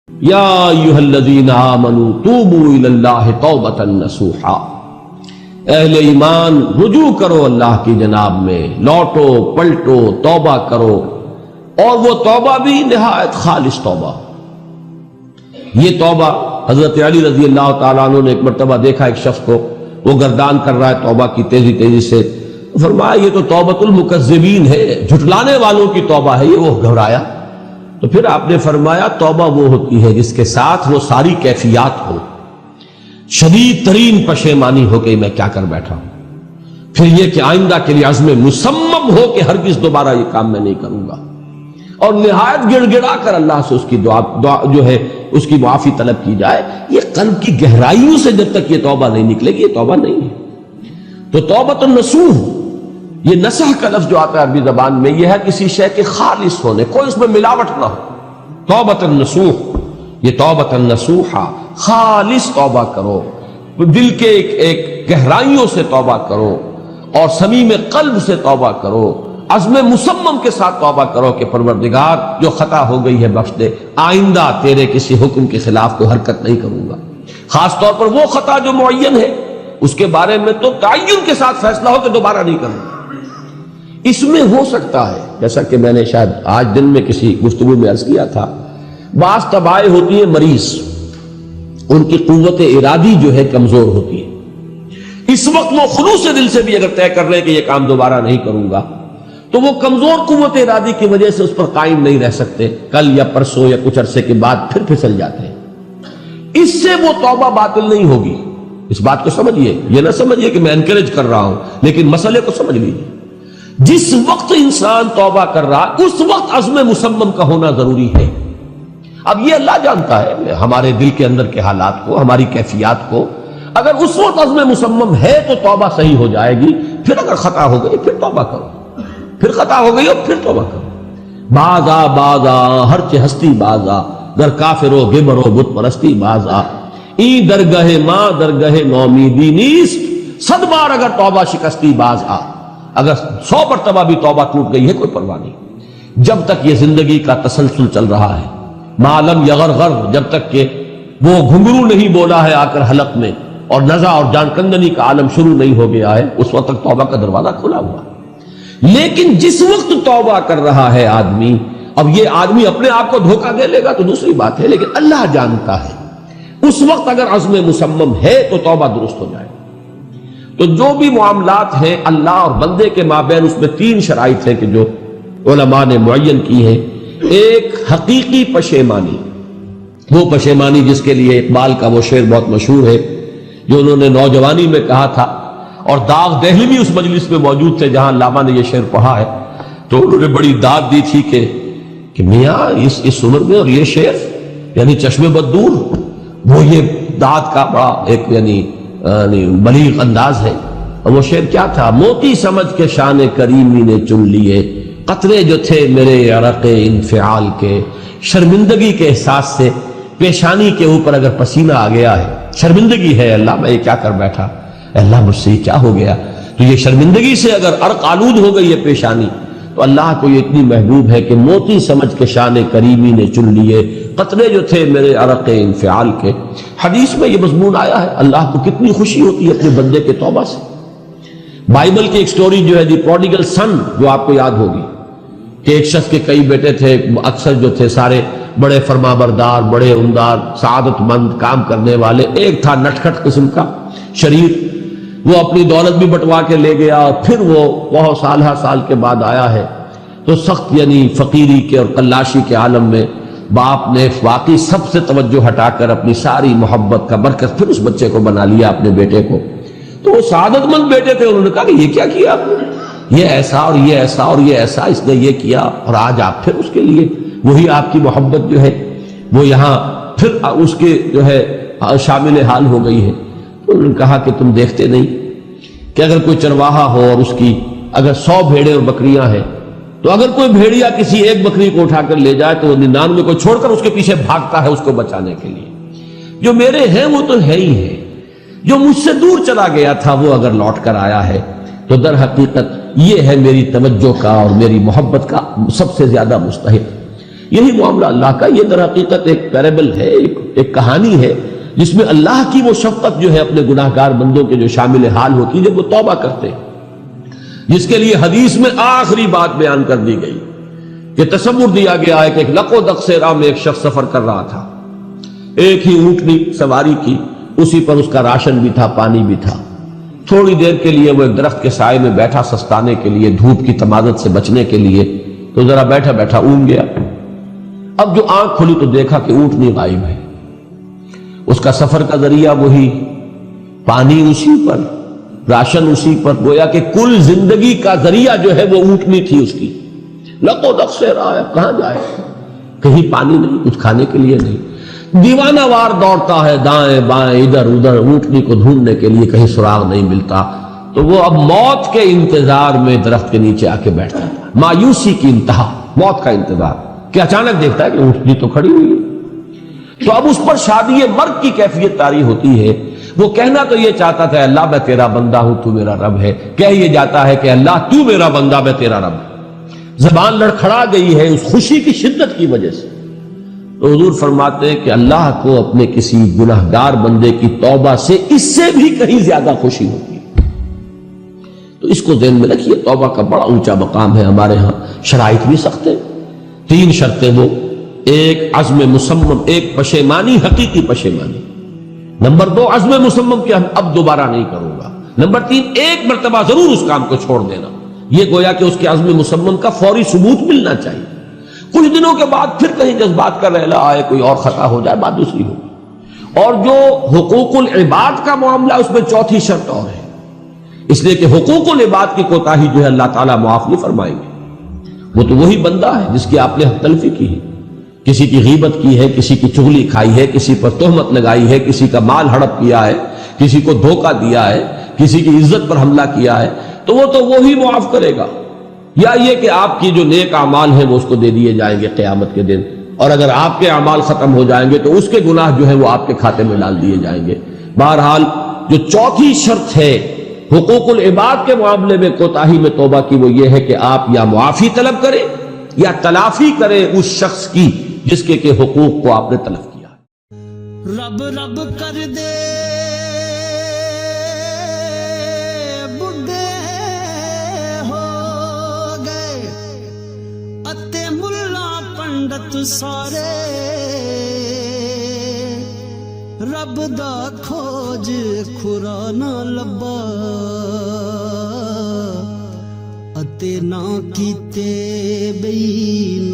یا ایھا الذین آمنوا توبوا الی اللہ توبۃ نصوحا، اہل ایمان رجوع کرو اللہ کی جناب میں، لوٹو پلٹو توبہ کرو، اور وہ توبہ بھی نہایت خالص توبہ۔ یہ توبہ حضرت علی رضی اللہ تعالیٰ عنہ نے ایک مرتبہ دیکھا ایک شخص کو، وہ گردان کر رہا ہے توبہ کی تیزی تیزی سے، فرمایا یہ تو توبۃ المکذبین ہے، جھٹلانے والوں کی توبہ ہے یہ۔ وہ گھبرایا، تو پھر آپ نے فرمایا توبہ وہ ہوتی ہے جس کے ساتھ وہ ساری کیفیات ہو، شدید ترین پشیمانی ہو کہ میں کیا کر بیٹھا ہوں، پھر یہ کہ آئندہ کے لیے عزم مصمم ہو کہ ہرگز دوبارہ یہ کام میں نہیں کروں گا، اور نہایت گڑ گڑا کر اللہ سے اس کی دعا جو ہے اس کی معافی طلب کی جائے۔ یہ قلب کی گہرائیوں سے جب تک یہ توبہ نہیں نکلے گی یہ توبہ نہیں ہے۔ تو توبۃ النصوح، یہ نصح کا لفظ جو آتا ہے عربی زبان میں، یہ ہے کسی شے کے خالص ہونے، کوئی اس میں ملاوٹ نہ ہو۔ توبۃ النصوح، یہ توبۃ النصوحہ، خالص توبہ کرو، دل کے ایک گہرائیوں سے توبہ کرو، اور صمیم قلب سے توبہ کرو، عزم مصمم کے ساتھ توبہ کرو کہ پروردگار جو خطا ہو گئی ہے بخش دے، آئندہ تیرے کسی حکم کے خلاف کوئی حرکت نہیں کروں گا، خاص طور پر وہ خطا جو معین ہے اس کے بارے میں تو تعین کے ساتھ فیصلہ ہو کہ دوبارہ نہیں کروں گا۔ اس میں ہو سکتا ہے، جیسا کہ میں نے شاید آج دن میں کسی گفتگو میں عرض کیا تھا، بعض طبائع ہوتی ہیں مریض، ان کی قوت ارادی جو ہے کمزور ہوتی ہے، اس وقت وہ خلوص دل سے بھی اگر طے کر لیں کہ یہ کام دوبارہ نہیں کروں گا تو وہ کمزور قوت ارادی کی وجہ سے اس پر قائم نہیں رہ سکتے، کل یا پرسوں یا کچھ عرصے کے بعد پھر پھسل جاتے ہیں۔ اس سے وہ توبہ باطل نہیں ہوگی، اس بات کو سمجھیے، یہ نہ سمجھیے کہ میں انکریج کر رہا ہوں، لیکن مسئلے کو سمجھ لیجیے۔ جس وقت انسان توبہ کر رہا اس وقت عزم مصمم کا ہونا ضروری ہے۔ اب یہ اللہ جانتا ہے ہمارے دل کے اندر کے حالات کو، ہماری کیفیات کو، اگر اس وقت عزم مصمم ہے تو توبہ صحیح ہو جائے گی، پھر اگر خطا ہو گئی پھر توبہ کرو، پھر خطا ہو گئی اور پھر توبہ کرو۔ بازا بازا ہر چہ ہستی بازا، در کافر و گبر و بت پرستی بازا، ای درگہ ماں درگہ نومیدی نیست، صد بار اگر توبہ شکستی باز آ۔ اگر 100 مرتبہ بھی توبہ ٹوٹ گئی ہے کوئی پرواہ نہیں، جب تک یہ زندگی کا تسلسل چل رہا ہے، معلم یغرغر، جب تک کہ وہ گھنگرو نہیں بولا ہے آ کر حلق میں، اور نزع اور جان کندنی کا عالم شروع نہیں ہو گیا ہے، اس وقت تک توبہ کا دروازہ کھلا ہوا۔ لیکن جس وقت توبہ کر رہا ہے آدمی، اب یہ آدمی اپنے آپ کو دھوکہ دے لے گا تو دوسری بات ہے، لیکن اللہ جانتا ہے، اس وقت اگر عزم مصمم ہے تو توبہ درست ہو جائے۔ تو جو بھی معاملات ہیں اللہ اور بندے کے مابین، اس میں 3 شرائط ہیں کہ جو علماء نے معین کی ہیں۔ ایک حقیقی پشیمانی، وہ پشیمانی جس کے لیے اقبال کا وہ شعر بہت مشہور ہے جو انہوں نے نوجوانی میں کہا تھا، اور داغ دہلوی اس مجلس میں موجود تھے جہاں علامہ نے یہ شعر پڑھا ہے، تو انہوں نے بڑی داد دی تھی کہ میاں اس عمر میں اور یہ شعر یعنی چشم بد دور، وہ یہ داد کا بڑا ایک یعنی بلیغ انداز ہے۔ اور وہ شعر کیا تھا؟ موتی سمجھ کے شان کریمی نے چن لیے، قطرے جو تھے میرے عرق انفعال کے، شرمندگی کے احساس سے پیشانی کے اوپر اگر پسینہ آ گیا ہے، شرمندگی ہے اللہ میں یہ کیا کر بیٹھا، اللہ مجھ سے کیا ہو گیا، تو یہ شرمندگی سے اگر عرق آلود ہو گئی ہے پیشانی، تو اللہ کو یہ اتنی محبوب ہے کہ موتی سمجھ کے شان کریمی نے چن لیے، قطرے جو تھے میرے عرق انفعال کے۔ حدیث میں یہ مضمون آیا ہے، اللہ کو کتنی خوشی ہوتی ہے اپنے بندے کے توبہ سے۔ بائبل کی ایک سٹوری جو ہے دی پروڈیگل سن، جو آپ کو یاد ہوگی کہ ایک شخص کے کئی بیٹے تھے، اکثر جو تھے سارے بڑے فرما بردار، بڑے عمدار، سعادت مند، کام کرنے والے، ایک تھا نٹکھٹ قسم کا شریر، وہ اپنی دولت بھی بٹوا کے لے گیا، اور پھر وہ بہت سال کے بعد آیا ہے تو سخت یعنی فقیری کے اور قلاشی کے عالم میں باپ نے واقعی سب سے توجہ ہٹا کر اپنی ساری محبت کا مرکز پھر اس بچے کو بنا لیا، اپنے بیٹے کو۔ تو وہ سعادت مند بیٹے تھے، انہوں نے کہا کہ یہ کیا کیا آپ نے، یہ ایسا اور یہ ایسا اور یہ ایسا، اس نے یہ کیا، اور آج آپ پھر اس کے لیے وہی آپ کی محبت جو ہے وہ یہاں پھر اس کے جو ہے شامل حال ہو گئی ہے۔ انہوں نے کہا کہ تم دیکھتے نہیں کہ اگر کوئی چرواہا ہو اور اس کی اگر 100 بھیڑیں اور بکریاں ہیں، تو اگر کوئی بھیڑیا کسی ایک بکری کو اٹھا کر لے جائے تو وہ 99 کو چھوڑ کر اس کے پیچھے بھاگتا ہے اس کو بچانے کے لیے۔ جو میرے ہیں وہ تو ہے ہی ہے، جو مجھ سے دور چلا گیا تھا وہ اگر لوٹ کر آیا ہے تو در حقیقت یہ ہے میری توجہ کا اور میری محبت کا سب سے زیادہ مستحق۔ یہی معاملہ اللہ کا. یہ در حقیقت ایک پیرابل ہے, ایک کہانی ہے جس میں اللہ کی وہ شفقت جو ہے اپنے گناہگار بندوں کے جو شامل حال ہوتی ہے جب وہ توبہ کرتے ہیں, جس کے لیے حدیث میں آخری بات بیان کر دی گئی کہ تصور دیا گیا ہے کہ ایک لق و دق سے راہ میں ایک شخص سفر کر رہا تھا, ایک ہی اونٹنی سواری کی, اسی پر اس کا راشن بھی تھا, پانی بھی تھا. تھوڑی دیر کے لیے وہ ایک درخت کے سائے میں بیٹھا سستانے کے لیے, دھوپ کی تمازت سے بچنے کے لیے, تو ذرا بیٹھا بیٹھا اونگ گیا. اب جو آنکھ کھلی تو دیکھا کہ اونٹنی غائب ہے, اس کا سفر کا ذریعہ وہی, پانی اسی پر, راشن اسی پر, گویا کہ کل زندگی کا ذریعہ جو ہے وہ اونٹنی تھی اس کی. لق و دق سے رہا ہے, کہاں جائے, کہیں پانی نہیں, کچھ کھانے کے لیے نہیں, دیوانہ وار دوڑتا ہے دائیں بائیں ادھر ادھر اونٹنی کو ڈھونڈنے کے لیے, کہیں سراغ نہیں ملتا. تو وہ اب موت کے انتظار میں درخت کے نیچے آ کے بیٹھتا ہے, مایوسی کی انتہا, موت کا انتظار, کہ اچانک دیکھتا ہے کہ اونٹنی تو کھڑی ہوئی ہے. تو اب اس پر شادی مرگ کی کیفیت طاری ہوتی ہے. وہ کہنا تو یہ چاہتا تھا اللہ میں تیرا بندہ ہوں تو میرا رب ہے, کہہ یہ جاتا ہے کہ اللہ تو میرا بندہ میں تیرا رب. زبان لڑکھڑا گئی ہے اس خوشی کی شدت کی وجہ سے. تو حضور فرماتے ہیں کہ اللہ کو اپنے کسی گناہگار بندے کی توبہ سے اس سے بھی کہیں زیادہ خوشی ہوتی ہے. تو اس کو ذہن میں رکھیے, توبہ کا بڑا اونچا مقام ہے ہمارے ہاں. شرائط بھی سخت ہے, 3 شرطیں وہ, ایک عزم مصمم, ایک پشیمانی, حقیقی پشیمانی. نمبر 2 عزم مصمم کہ اب دوبارہ نہیں کروں گا. نمبر 3 ایک مرتبہ ضرور اس کام کو چھوڑ دینا. یہ گویا کہ اس کے عزم مصمم کا فوری ثبوت ملنا چاہیے. کچھ دنوں کے بعد پھر کہیں جذبات کا رحلہ آئے, کوئی اور خطا ہو جائے, بات دوسری ہوگی. اور جو حقوق العباد کا معاملہ, اس میں 4تھی شرط اور ہے, اس لیے کہ حقوق العباد کی کوتاہی جو ہے اللہ تعالیٰ معاف نہیں فرمائیں گے. وہ تو وہی بندہ ہے جس کی آپ نے حق تلفی کی ہے, کسی کی غیبت کی ہے, کسی کی چغلی کھائی ہے, کسی پر تہمت لگائی ہے, کسی کا مال ہڑپ کیا ہے, کسی کو دھوکہ دیا ہے, کسی کی عزت پر حملہ کیا ہے, تو وہ تو وہی معاف کرے گا. یا یہ کہ آپ کی جو نیک اعمال ہیں وہ اس کو دے دیے جائیں گے قیامت کے دن, اور اگر آپ کے اعمال ختم ہو جائیں گے تو اس کے گناہ جو ہیں وہ آپ کے کھاتے میں ڈال دیے جائیں گے. بہرحال جو 4تھی شرط ہے حقوق العباد کے معاملے میں کوتاہی میں توبہ کی, وہ یہ ہے کہ آپ یا معافی طلب کریں یا تلافی کریں اس شخص کی جس کے حقوق کو آپ نے تلف کیا. رب رب کر دے بڈھے ہو گئے اتے ملا پنڈت سارے, رب دا کھوج کھرا نہ لبا اتے نہ کیتے بئی